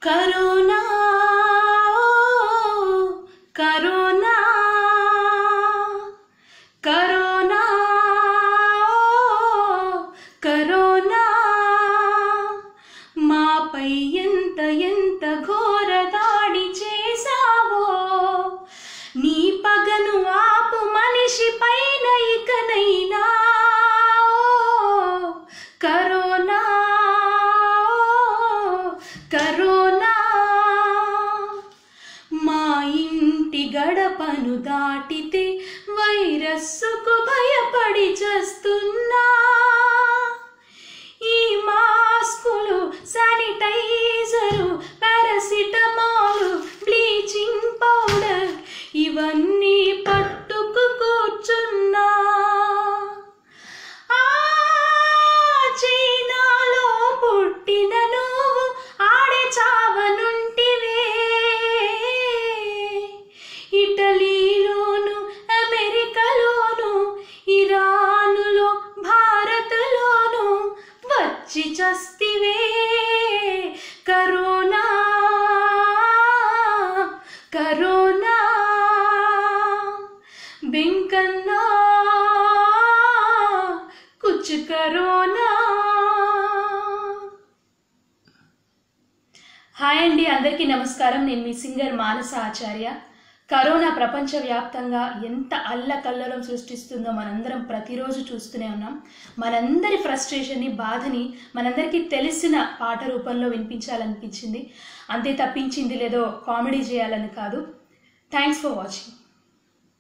Corona corona corona corona మాపై ఎంత ఘోర దాడి చేసావో, నీ పగను ఆపు మనిషి పైన ఇకనైనా. కరోనా కరోనా మా ఇంటి గడపను దాటితే వైరస్సుకు భయపడి చస్తున్నా. ఈ మాస్కులు, శానిటైజరు, పారాసిటమాల్, బ్లీచింగ్ పౌడర్ ఇవన్నీ పట్టుకు కూర్చున్నా. చైనాలో పుట్టిన నువ్వు ఆడే చావనుంటివే, ఇటలీలోను, అమెరికాలోను, ఇరానులో, భారత్లోను వచ్చి చస్తివే. కరోనా కరోనా బెంకన్నా కుచ్ కరోనా. హాయ్ అండి, అందరికీ నమస్కారం. నేను మీ సింగర్ మానస ఆచార్య. కరోనా ప్రపంచవ్యాప్తంగా ఎంత అల్లకల్లోలం సృష్టిస్తుందో మనందరం ప్రతిరోజు చూస్తూనే ఉన్నాం. మనందరి ఫ్రస్ట్రేషన్ని, బాధని మనందరికీ తెలిసిన పాట రూపంలో వినిపించాలనిపించింది. అంతే తప్పించింది లేదో కామెడీ చేయాలని కాదు. Thanks for watching.